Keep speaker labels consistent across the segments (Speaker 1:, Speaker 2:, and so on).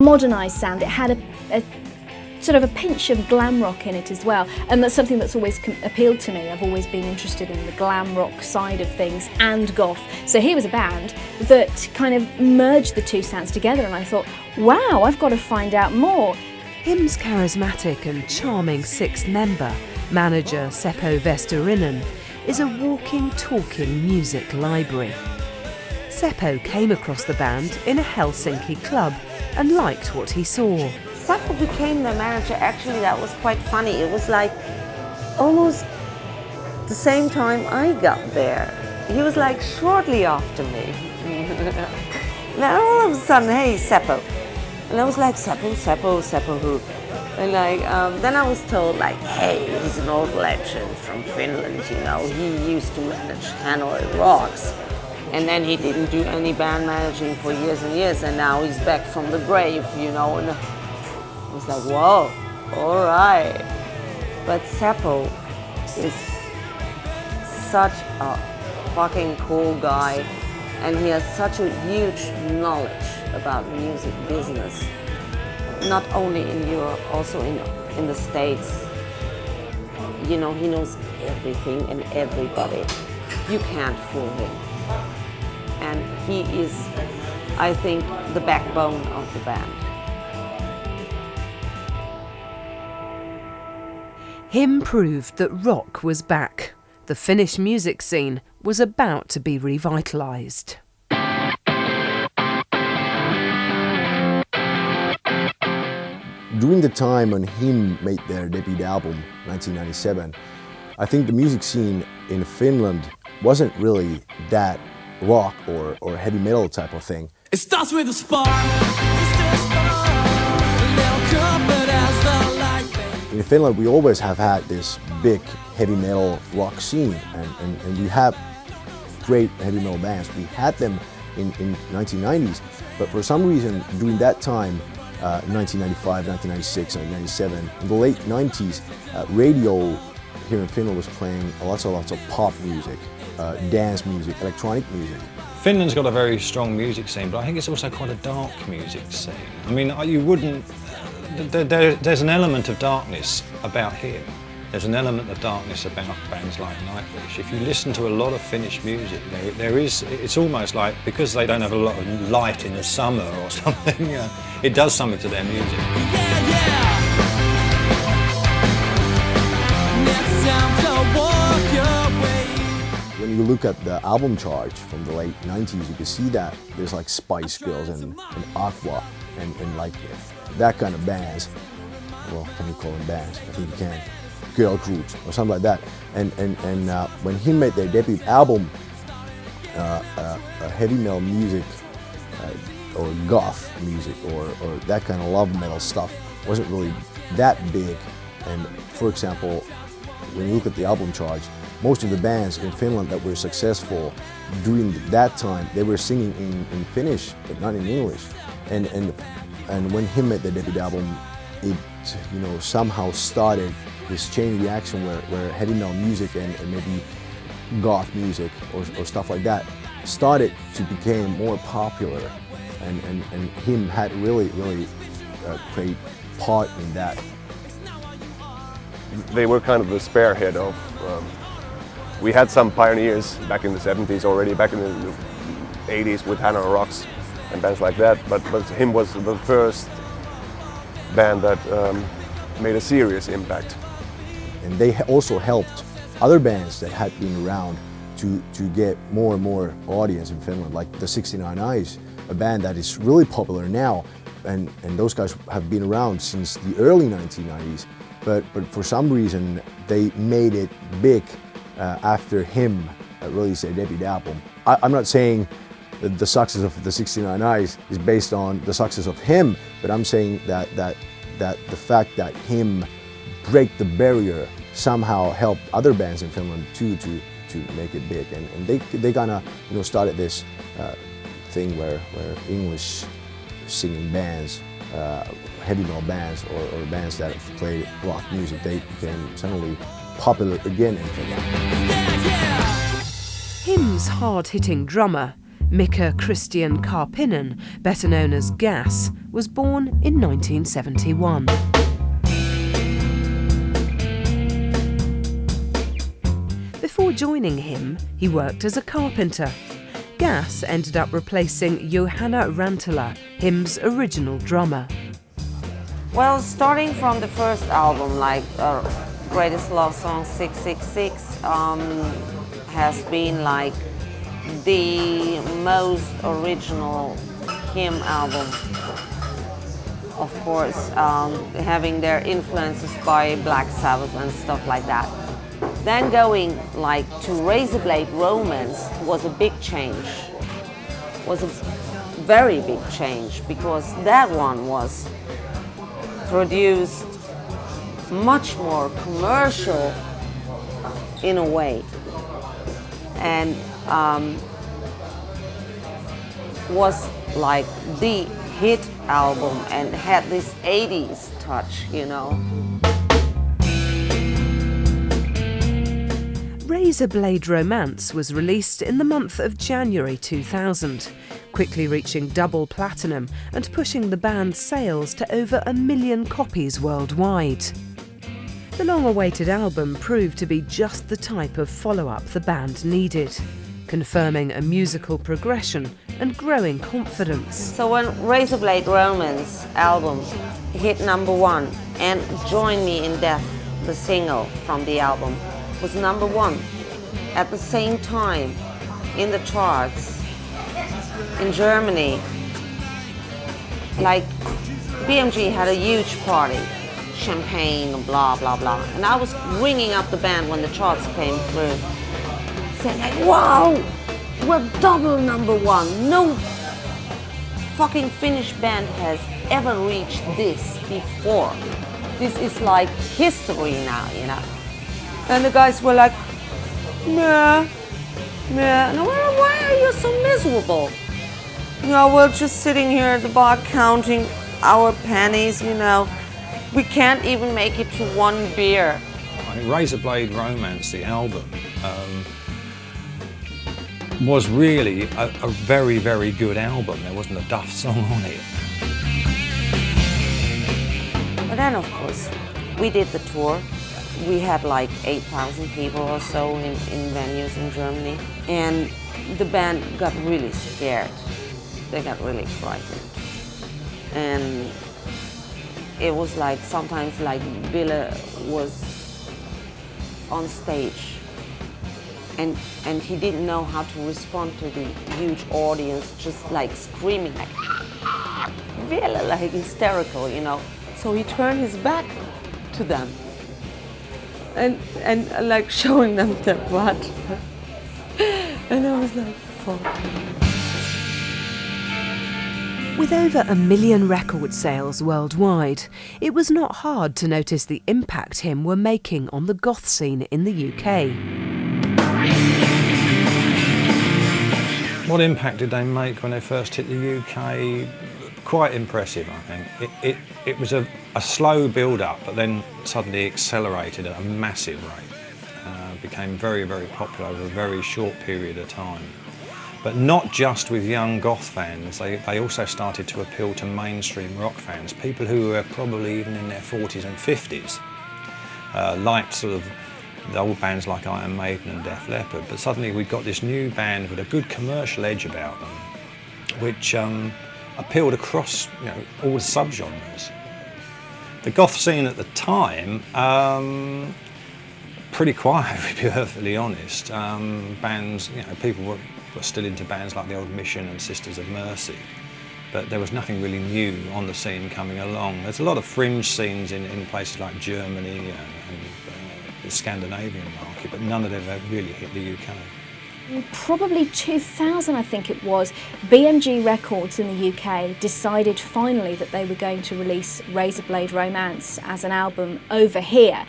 Speaker 1: modernised sound. It had a sort of a pinch of glam rock in it as well, and that's something that's always appealed to me. I've always been interested in the glam rock side of things and goth. So here was a band that kind of merged the two sounds together, and I thought, wow, I've got to find out more.
Speaker 2: HIM's charismatic and charming sixth member, manager Seppo Vesterinen, is a walking, talking music library. Seppo came across the band in a Helsinki club and liked what he saw.
Speaker 3: Seppo became the manager. Actually, that was quite funny. It was like almost the same time I got there. He was like shortly after me. Then all of a sudden, hey, Seppo. And I was like, Seppo who? And like, then I was told like, hey, he's an old legend from Finland, you know. He used to manage Hanoi Rocks. And then he didn't do any band managing for years and years, and now he's back from the grave, you know. And I was like, whoa, all right. But Seppo is such a fucking cool guy, and he has such a huge knowledge about music business, not only in Europe, also in the States. You know, he knows everything and everybody. You can't fool him. And he is, I think, the backbone of the band.
Speaker 2: HIM proved that rock was back. The Finnish music scene was about to be revitalised.
Speaker 4: During the time when HIM made their debut album, 1997, I think the music scene in Finland wasn't really that rock or heavy metal type of thing.
Speaker 5: It starts with a spark.
Speaker 4: In Finland, we always have had this big heavy metal rock scene, and we have great heavy metal bands. We had them in 1990s, but for some reason during that time, 1995, 1996, 1997, in the late 90s, radio here in Finland was playing lots of pop music, dance music, electronic music.
Speaker 6: Finland's got a very strong music scene, but I think it's also quite a dark music scene. I mean, you wouldn't... There's an element of darkness about here. There's an element of darkness about bands like Nightwish. If you listen to a lot of Finnish music, it's almost like, because they don't have a lot of light in the summer or something, it does something to their music.
Speaker 4: When you look at the album charts from the late 90s, you can see that there's like Spice Girls and Aqua and like that kind of bands. Well, can you call them bands? I think you can. Girl groups or something like that. And when he made their debut album, heavy metal music or goth music or that kind of love metal stuff wasn't really that big. And for example, when you look at the album charts, most of the bands in Finland that were successful during that time, they were singing in Finnish, but not in English. And when he made the debut album, it somehow started this chain reaction where heavy metal music and maybe goth music or stuff like that started to become more popular, and him had really a great part in that.
Speaker 7: They were kind of the spearhead of. We had some pioneers back in the 70s already, back in the 80s with Hanoi Rocks and bands like that, but him was the first band that made a serious impact.
Speaker 4: And they also helped other bands that had been around to get more and more audience in Finland, like the 69 Eyes, a band that is really popular now, and those guys have been around since the early 1990s, but for some reason they made it big after him released their debut album. I'm not saying that the success of the 69 Eyes is based on the success of him, but I'm saying that the fact that him break the barrier somehow helped other bands in Finland too to make it big, and they kind of started this thing where English singing bands, heavy metal bands or bands that play rock music, they became suddenly popular again in Finland.
Speaker 2: HIM's hard-hitting drummer Mika Christian Karppinen, better known as Gas, was born in 1971. Before joining him, he worked as a carpenter. Gas ended up replacing Johanna Rantala, HIM's original drummer.
Speaker 3: Well, starting from the first album, like Greatest Love Song 666, has been like the most original HIM album. Of course, having their influences by Black Sabbath and stuff like that. Then going like to Razorblade Romance was a big change. Was a very big change because that one was produced much more commercial in a way, and was like the hit album and had this 80s touch, you know.
Speaker 2: Razorblade Romance was released in the month of January 2000, quickly reaching double platinum and pushing the band's sales to over 1 million copies worldwide. The long-awaited album proved to be just the type of follow-up the band needed, confirming a musical progression and growing confidence.
Speaker 3: So when Razorblade Romance album hit #1 and Join Me in Death, the single from the album, was #1 at the same time in the charts in Germany. Like BMG had a huge party, champagne and blah blah blah, and I was ringing up the band when the charts came through, saying like, wow, we're double #1. No fucking Finnish band has ever reached this before. This is like history now, you know. And the guys were like, nah. And I went, why are you so miserable? You know, we're just sitting here at the bar counting our pennies, you know. We can't even make it to 1 beer.
Speaker 6: I think Razorblade Romance, the album, was really a very, very good album. There wasn't a duff song on it.
Speaker 3: But then, of course, we did the tour. We had like 8,000 people or so in venues in Germany. And the band got really scared. They got really frightened. And it was like, sometimes like Ville was on stage and he didn't know how to respond to the huge audience, just like screaming like, ah, Ville, like hysterical, you know. So he turned his back to them and like showing them their butt. And I was like, fuck.
Speaker 2: With over 1 million record sales worldwide, it was not hard to notice the impact HIM were making on the goth scene in the UK.
Speaker 6: What impact did they make when they first hit the UK? Quite impressive, I think. It was a slow build-up, but then suddenly accelerated at a massive rate. Became very, very popular over a very short period of time. But not just with young goth fans, they also started to appeal to mainstream rock fans, people who were probably even in their 40s and 50s, liked sort of the old bands like Iron Maiden and Def Leppard, but suddenly we got this new band with a good commercial edge about them, which appealed across, you know, all the subgenres. The goth scene at the time, pretty quiet, to be perfectly honest. Bands, you know, people were still into bands like the Old Mission and Sisters of Mercy, but there was nothing really new on the scene coming along. There's a lot of fringe scenes in places like Germany and the Scandinavian market, but none of them have really hit the UK.
Speaker 1: Probably 2000, I think it was, BMG Records in the UK decided finally that they were going to release Razorblade Romance as an album over here.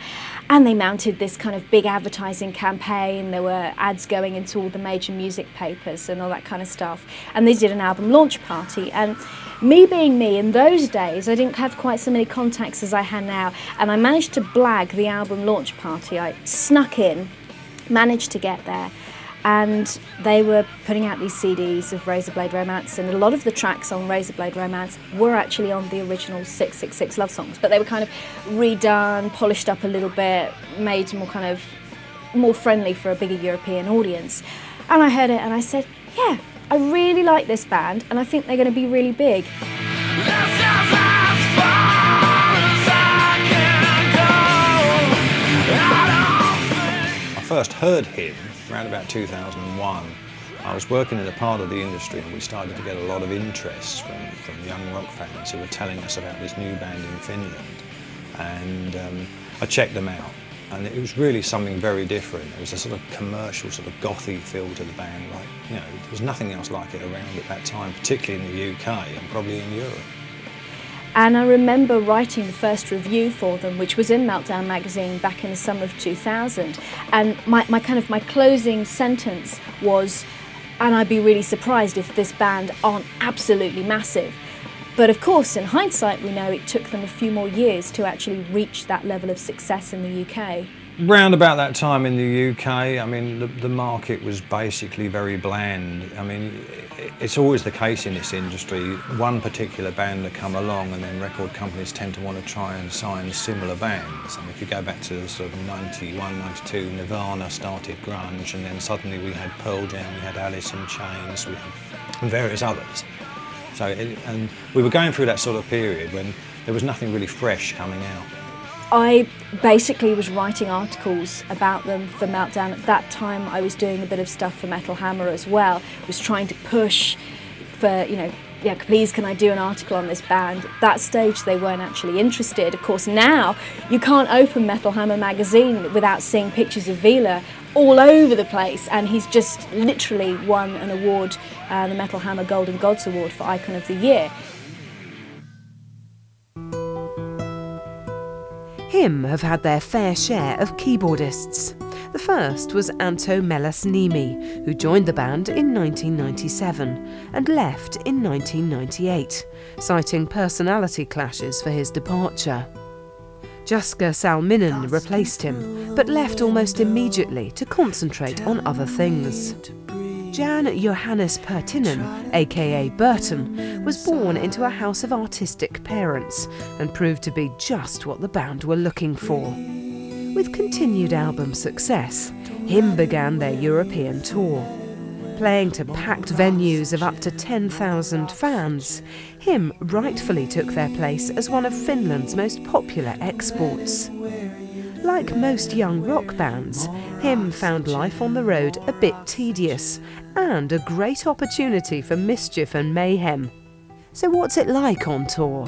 Speaker 1: And they mounted this kind of big advertising campaign. There were ads going into all the major music papers and all that kind of stuff. And they did an album launch party. And me being me, in those days, I didn't have quite so many contacts as I had now. And I managed to blag the album launch party. I snuck in, managed to get there. and they were putting out these CDs of Razorblade Romance, and a lot of the tracks on Razorblade Romance were actually on the original 666 love songs, but they were kind of redone, polished up a little bit, made more friendly for a bigger European audience. And I heard it and I said, yeah, I really like this band and I think they're going to be really big.
Speaker 6: I first heard him around about 2001. I was working in a part of the industry and we started to get a lot of interest from young rock fans who were telling us about this new band in Finland. And I checked them out, and it was really something very different. It was a sort of commercial, sort of gothy feel to the band. Like, you know, there was nothing else like it around at that time, particularly in the UK and probably in Europe.
Speaker 1: And I remember writing the first review for them, which was in Meltdown magazine back in the summer of 2000. And my closing sentence was, and I'd be really surprised if this band aren't absolutely massive. But of course, in hindsight, we know it took them a few more years to actually reach that level of success in the UK.
Speaker 6: Round about that time in the UK, I mean, the market was basically very bland. I mean, it's always the case in this industry. One particular band will come along and then record companies tend to want to try and sign similar bands. I mean, if you go back to sort of 91, 92, Nirvana started grunge, and then suddenly we had Pearl Jam, we had Alice in Chains, we had various others. So, and we were going through that sort of period when there was nothing really fresh coming out.
Speaker 1: I basically was writing articles about them for Meltdown. At that time I was doing a bit of stuff for Metal Hammer as well. I was trying to push for, you know, yeah, please can I do an article on this band? At that stage they weren't actually interested. Of course now you can't open Metal Hammer magazine without seeing pictures of Vila all over the place, and he's just literally won an award, the Metal Hammer Golden Gods Award for Icon of the Year.
Speaker 2: HIM have had their fair share of keyboardists. The first was Anto Melas-Niemi, who joined the band in 1997 and left in 1998, citing personality clashes for his departure. Jaska Salminen replaced him, but left almost immediately to concentrate on other things. Jan Johannes Pertinen, aka Burton, was born into a house of artistic parents and proved to be just what the band were looking for. With continued album success, HIM began their European tour. Playing to packed venues of up to 10,000 fans, HIM rightfully took their place as one of Finland's most popular exports. Like most young rock bands, HIM found life on the road a bit tedious and a great opportunity for mischief and mayhem. So what's it like on tour?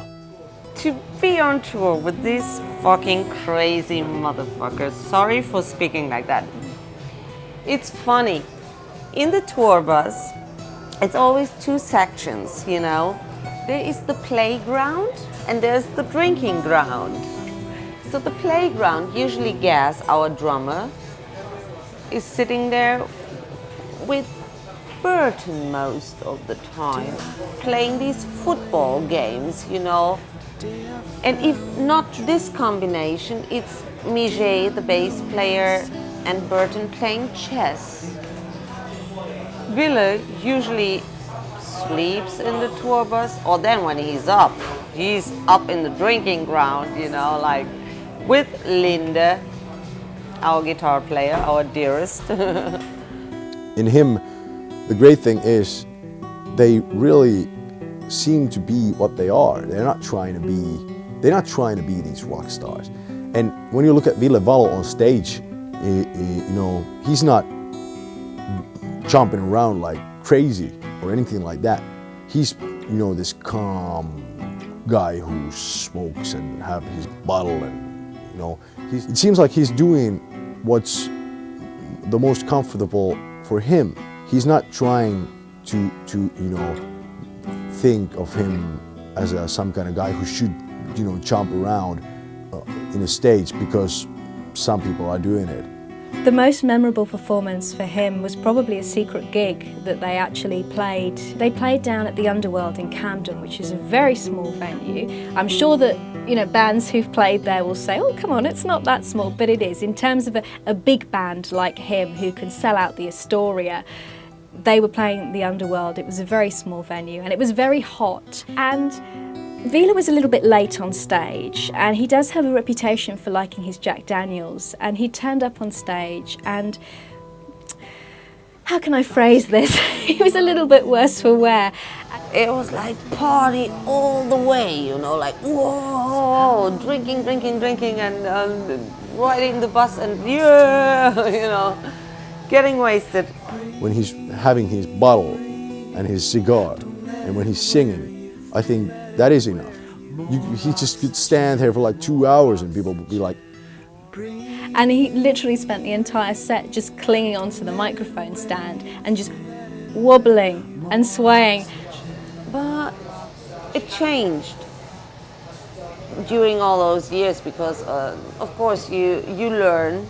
Speaker 3: To be on tour with these fucking crazy motherfuckers, sorry for speaking like that. It's funny. In the tour bus, it's always two sections, you know. There is the playground and there's the drinking ground. So the playground, usually Gas, our drummer, is sitting there with Burton most of the time, playing these football games, you know. And if not this combination, it's Miget, the bass player, and Burton playing chess. Ville usually sleeps in the tour bus, or then when he's up in the drinking ground, you know, like with Linde, our guitar player, our dearest.
Speaker 4: In HIM, the great thing is they really seem to be what they are. They're not trying to be these rock stars. And when you look at Ville Valo on stage, you know, he's not jumping around like crazy or anything like that. He's, you know, this calm guy who smokes and have his bottle, and, you know, it seems like he's doing what's the most comfortable for him. He's not trying to you know, think of him as some kind of guy who should, you know, jump around in a stage because some people are doing it.
Speaker 1: The most memorable performance for HIM was probably a secret gig that they actually played. They played down at the Underworld in Camden, which is a very small venue. I'm sure that you know, bands who've played there will say, oh, come on, it's not that small, but it is. In terms of a big band like him who can sell out the Astoria, they were playing the Underworld. It was a very small venue and it was very hot. And Vila was a little bit late on stage, and he does have a reputation for liking his Jack Daniels, and he turned up on stage and, how can I phrase this? He was a little bit worse for wear.
Speaker 3: It was like party all the way, you know, like whoa, drinking, and riding the bus and yeah, you know, getting wasted.
Speaker 4: When he's having his bottle and his cigar, and when he's singing, I think that is enough. He just could stand there for like 2 hours and people would be like...
Speaker 1: And he literally spent the entire set just clinging onto the microphone stand and just wobbling and swaying.
Speaker 3: But it changed during all those years because, of course, you learn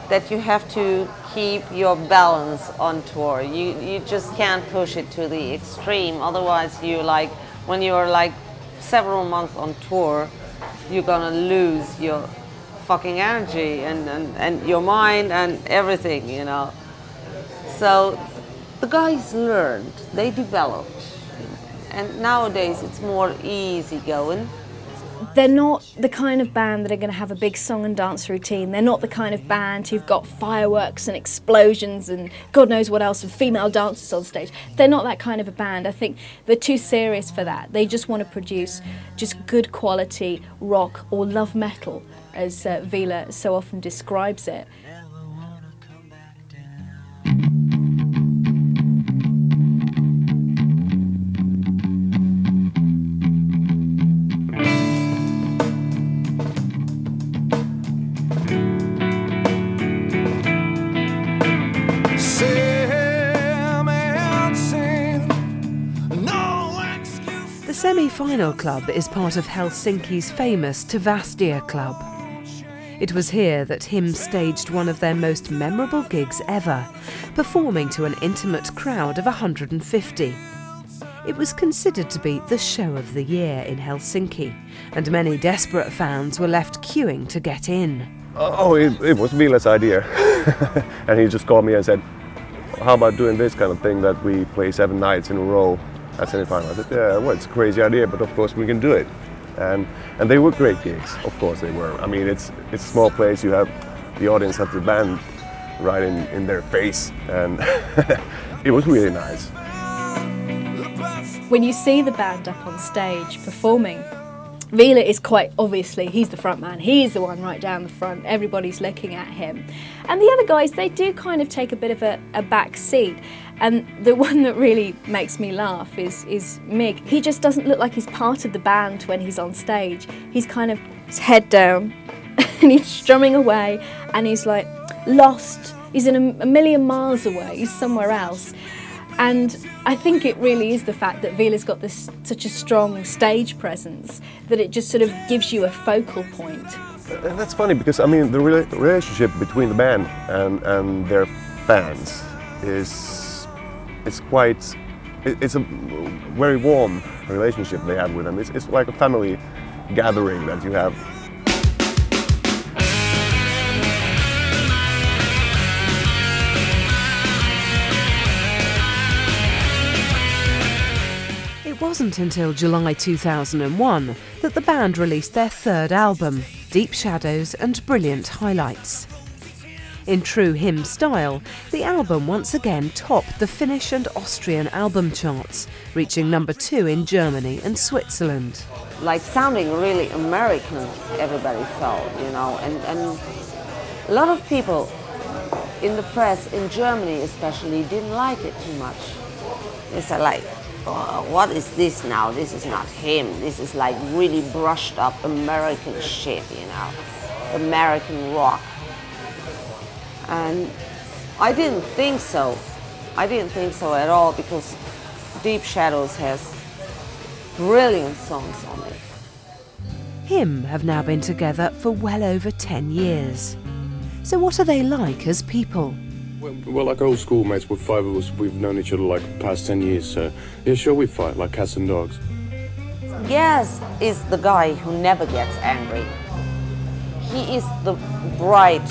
Speaker 3: that you have to keep your balance on tour. You just can't push it to the extreme. Otherwise, you like when you're like several months on tour, you're gonna lose your fucking energy and your mind and everything, you know. So the guys learned, they developed. And nowadays it's more easygoing.
Speaker 1: They're not the kind of band that are going to have a big song and dance routine. They're not the kind of band who've got fireworks and explosions and God knows what else, and female dancers on stage. They're not that kind of a band. I think they're too serious for that. They just want to produce just good quality rock or love metal, as Vila so often describes it.
Speaker 2: The semi-final club is part of Helsinki's famous Tavastia Club. It was here that Him staged one of their most memorable gigs ever, performing to an intimate crowd of 150. It was considered to be the show of the year in Helsinki, and many desperate fans were left queuing to get in.
Speaker 7: Oh, it was Vila's idea. And he just called me and said, how about doing this kind of thing that we play 7 nights in a row at semi-final? I said, yeah, well, it's a crazy idea, but of course we can do it. And they were great gigs, of course they were. I mean, it's a small place, you have the audience have the band right in their face, and it was really nice.
Speaker 1: When you see the band up on stage performing, Vila is quite obviously, he's the front man, he's the one right down the front, everybody's looking at him. And the other guys, they do kind of take a bit of a back seat. And the one that really makes me laugh is Mig. He just doesn't look like he's part of the band when he's on stage. He's kind of his head down and he's strumming away and he's like lost. He's in a million miles away, he's somewhere else. And I think it really is the fact that Vila's got this such a strong stage presence that it just sort of gives you a focal point.
Speaker 7: And that's funny because, I mean, the relationship between the band and their fans is it's a very warm relationship they have with them. It's like a family gathering that you have.
Speaker 2: It wasn't until July 2001 that the band released their third album, Deep Shadows and Brilliant Highlights. In true Him style, the album once again topped the Finnish and Austrian album charts, reaching number 2 in Germany and Switzerland.
Speaker 3: Like sounding really American, everybody felt, you know, and a lot of people in the press, in Germany especially, didn't like it too much. They said like, oh, what is this now? This is not Him. This is like really brushed up American shit, you know, American rock. And I didn't think so. I didn't think so at all because Deep Shadows has brilliant songs on it.
Speaker 2: Him have now been together for well over 10 years. So what are they like as people?
Speaker 5: Well, like old schoolmates, we're 5 of us, we've known each other like past 10 years, so yeah, sure we fight like cats and dogs.
Speaker 3: Gaz is the guy who never gets angry. He is the bright,